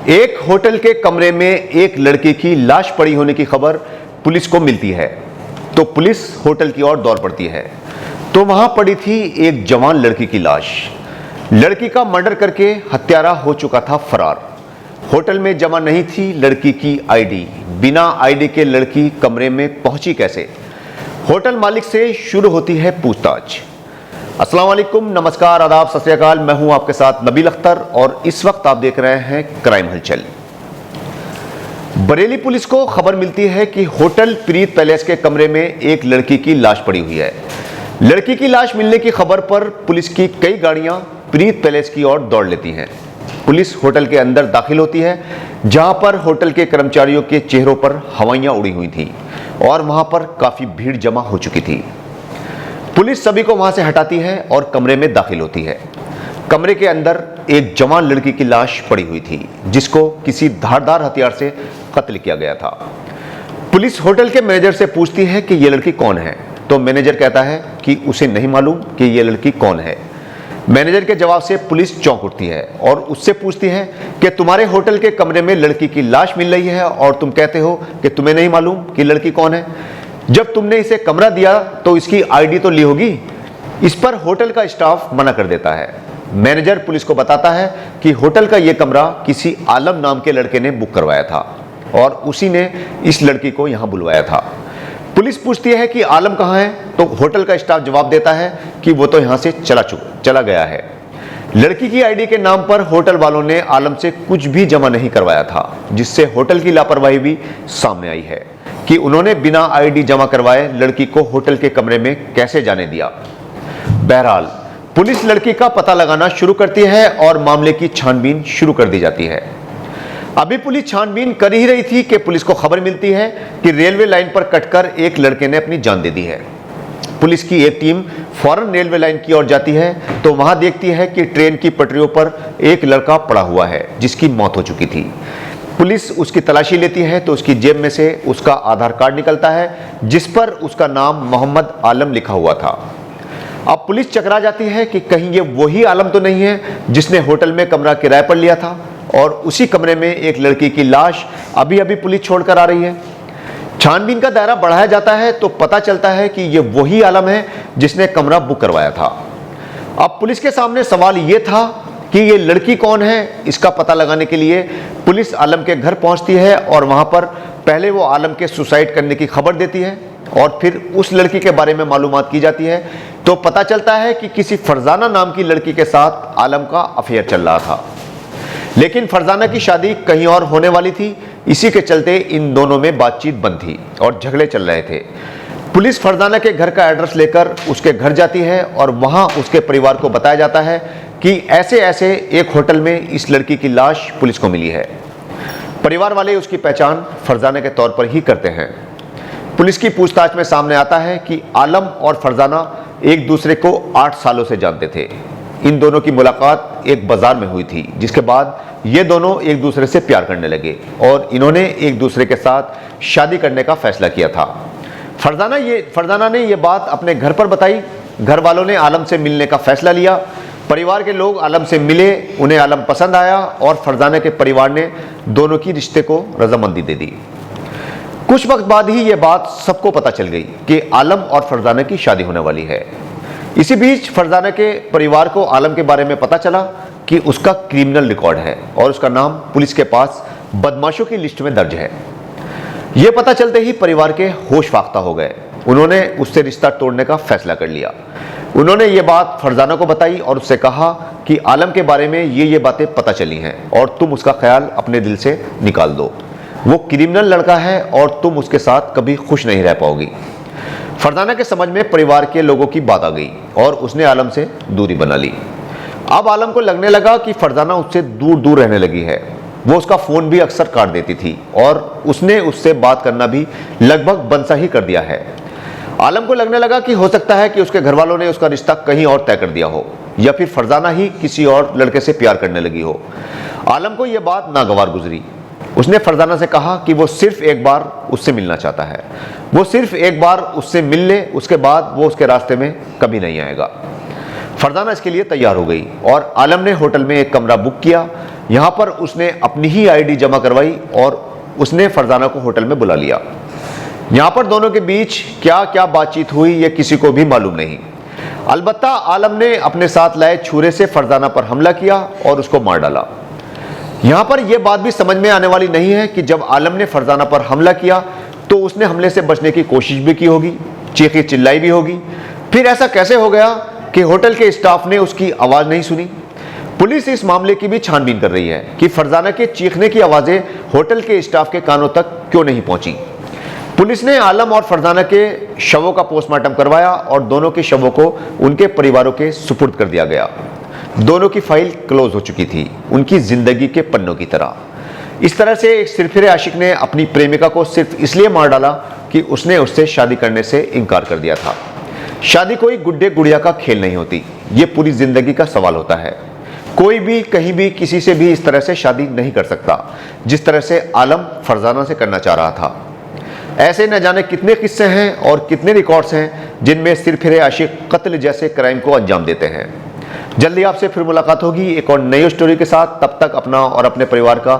एक होटल के कमरे में एक लड़की की लाश पड़ी होने की खबर पुलिस को मिलती है तो पुलिस होटल की ओर दौड़ पड़ती है। तो वहां पड़ी थी एक जवान लड़की की लाश। लड़की का मर्डर करके हत्यारा हो चुका था फरार। होटल में जमा नहीं थी लड़की की आईडी। बिना आईडी के लड़की कमरे में पहुंची कैसे? होटल मालिक से शुरू होती है पूछताछ। अस्सलाम वालेकुम, नमस्कार, आदाब, सत श्री अकाल। मैं हूं आपके साथ नबील अख्तर और इस वक्त आप देख रहे हैं क्राइम हलचल। बरेली पुलिस को खबर मिलती है कि होटल प्रीत पैलेस के कमरे में एक लड़की की लाश पड़ी हुई है। लड़की की लाश मिलने की खबर पर पुलिस की कई गाड़ियां प्रीत पैलेस की ओर दौड़ लेती हैं। पुलिस होटल के अंदर दाखिल होती है, जहां पर होटल के कर्मचारियों के चेहरों पर हवाइयां उड़ी हुई थी और वहां पर काफी भीड़ जमा हो चुकी थी। पुलिस सभी को वहां से हटाती है और कमरे में दाखिल होती है। कमरे के अंदर एक जवान लड़की की लाश पड़ी हुई थी, जिसको किसी धारदार हथियार से कत्ल किया गया था। पुलिस होटल के मैनेजर से पूछती है कि यह लड़की कौन है, तो मैनेजर कहता है कि उसे नहीं मालूम कि यह लड़की कौन है। मैनेजर के जवाब से पुलिस चौंक उठती है और उससे पूछती है कि तुम्हारे होटल के कमरे में लड़की की लाश मिल रही है और तुम कहते हो कि तुम्हें नहीं मालूम कि लड़की कौन है। जब तुमने इसे कमरा दिया तो इसकी आईडी तो ली होगी। इस पर होटल का स्टाफ मना कर देता है। मैनेजर पुलिस को बताता है कि होटल का यह कमरा किसी आलम नाम के लड़के ने बुक करवाया था और उसी ने इस लड़की को यहां बुलवाया था। पुलिस पूछती है कि आलम कहां है, तो होटल का स्टाफ जवाब देता है कि वो तो यहां से चला गया है। लड़की की आईडी के नाम पर होटल वालों ने आलम से कुछ भी जमा नहीं करवाया था, जिससे होटल की लापरवाही भी सामने आई है कि उन्होंने बिना आईडी जमा करवाए लड़की को होटल के कमरे में कैसे जाने दिया। बहरहाल पुलिस लड़की का पता लगाना शुरू करती है और मामले की छानबीन शुरू कर दी जाती है। अभी पुलिस छानबीन कर ही रही थी कि पुलिस को खबर मिलती है कि रेलवे लाइन पर कटकर एक लड़के ने अपनी जान दे दी है। पुलिस की एक टीम फौरन रेलवे लाइन की ओर जाती है तो वहां देखती है कि ट्रेन की पटरियों पर एक लड़का पड़ा हुआ है, जिसकी मौत हो चुकी थी। पुलिस उसकी तलाशी लेती है तो उसकी जेब में से उसका आधार कार्ड निकलता है, जिस पर उसका नाम मोहम्मद आलम लिखा हुआ था। अब पुलिस चकरा जाती है कि कहीं ये वही आलम तो नहीं है जिसने होटल में कमरा किराए पर लिया था और उसी कमरे में एक लड़की की लाश अभी अभी पुलिस छोड़कर आ रही है। छानबीन का दायरा बढ़ाया जाता है तो पता चलता है कि ये वही आलम है जिसने कमरा बुक करवाया था। अब पुलिस के सामने सवाल ये था कि ये लड़की कौन है। इसका पता लगाने के लिए पुलिस आलम के घर पहुंचती है और वहां पर पहले वो आलम के सुसाइड करने की खबर देती है और फिर उस लड़की के बारे में मालूमात की जाती है तो पता चलता है कि किसी फरजाना नाम की लड़की के साथ आलम का अफेयर चल रहा था। लेकिन फरजाना की शादी कहीं और होने वाली थी। इसी के चलते इन दोनों में बातचीत बंद थी और झगड़े चल रहे थे। पुलिस फरजाना के घर का एड्रेस लेकर उसके घर जाती है और वहां उसके परिवार को बताया जाता है कि ऐसे ऐसे एक होटल में इस लड़की की लाश पुलिस को मिली है। परिवार वाले उसकी पहचान फरजाना के तौर पर ही करते हैं। पुलिस की पूछताछ में सामने आता है कि आलम और फरजाना एक दूसरे को 8 सालों से जानते थे। इन दोनों की मुलाकात एक बाजार में हुई थी, जिसके बाद ये दोनों एक दूसरे से प्यार करने लगे और इन्होंने एक दूसरे के साथ शादी करने का फैसला किया था। फरजाना ने ये बात अपने घर पर बताई। घर वालों ने आलम से मिलने का फैसला लिया। परिवार के लोग आलम से मिले, उन्हें आलम पसंद आया और फरजाना के परिवार ने दोनों की रिश्ते को रजामंदी दे दी। कुछ वक्त बाद ही ये बात सबको पता चल गई कि आलम और फरजाना की शादी होने वाली है। इसी बीच फरजाना के परिवार को आलम के बारे में पता चला कि उसका क्रिमिनल रिकॉर्ड है और उसका नाम पुलिस के पास बदमाशों की लिस्ट में दर्ज है। यह पता चलते ही परिवार के होश फाख्ता हो गए। उन्होंने उससे रिश्ता तोड़ने का फैसला कर लिया। उन्होंने ये बात फरजाना को बताई और उससे कहा कि आलम के बारे में ये बातें पता चली हैं और तुम उसका ख्याल अपने दिल से निकाल दो। वो क्रिमिनल लड़का है और तुम उसके साथ कभी खुश नहीं रह पाओगी। फरजाना के समझ में परिवार के लोगों की बात आ गई और उसने आलम से दूरी बना ली। अब आलम को लगने लगा कि फरजाना उससे दूर दूर रहने लगी है। वो उसका फ़ोन भी अक्सर काट देती थी और उसने उससे बात करना भी लगभग बंद सा ही कर दिया है। आलम को लगने लगा कि हो सकता है कि उसके घर वालों ने उसका रिश्ता कहीं और तय कर दिया हो या फिर फरजाना ही किसी और लड़के से प्यार करने लगी हो। आलम को यह बात नागवार गुजरी। उसने फरजाना से कहा कि वो सिर्फ एक बार उससे मिलना चाहता है। वो सिर्फ एक बार उससे मिल ले, उसके बाद वो उसके रास्ते में कभी नहीं आएगा। फरजाना इसके लिए तैयार हो गई और आलम ने होटल में एक कमरा बुक किया। यहाँ पर उसने अपनी ही आईडी जमा करवाई और उसने फरजाना को होटल में बुला लिया। यहाँ पर दोनों के बीच क्या क्या बातचीत हुई ये किसी को भी मालूम नहीं। अलबत्ता आलम ने अपने साथ लाए छुरे से फरजाना पर हमला किया और उसको मार डाला। यहाँ पर यह बात भी समझ में आने वाली नहीं है कि जब आलम ने फरजाना पर हमला किया तो उसने हमले से बचने की कोशिश भी की होगी, चीखी चिल्लाई भी होगी। फिर ऐसा कैसे हो गया कि होटल के स्टाफ ने उसकी आवाज नहीं सुनी? पुलिस इस मामले की भी छानबीन कर रही है कि फरजाना के चीखने की आवाजें होटल के स्टाफ के कानों तक क्यों नहीं पहुंची। पुलिस ने आलम और फरजाना के शवों का पोस्टमार्टम करवाया और दोनों के शवों को उनके परिवारों के सुपुर्द कर दिया गया। दोनों की फाइल क्लोज हो चुकी थी, उनकी जिंदगी के पन्नों की तरह। इस तरह से एक सिरफिरे आशिक ने अपनी प्रेमिका को सिर्फ इसलिए मार डाला कि उसने उससे शादी करने से इनकार कर दिया था। शादी कोई गुड्डे गुड़िया का खेल नहीं होती, ये पूरी जिंदगी का सवाल होता है। कोई भी कहीं भी किसी से भी इस तरह से शादी नहीं कर सकता जिस तरह से आलम फरजाना से करना चाह रहा था। ऐसे न जाने कितने किस्से हैं और कितने रिकॉर्ड्स हैं जिनमें सिरफिरे आशिक कत्ल जैसे क्राइम को अंजाम देते हैं। जल्दी आपसे फिर मुलाकात होगी एक और नई स्टोरी के साथ। तब तक अपना और अपने परिवार का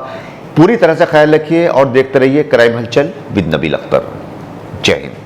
पूरी तरह से ख्याल रखिए और देखते रहिए क्राइम हलचल विद नबील अख्तर। जय हिंद।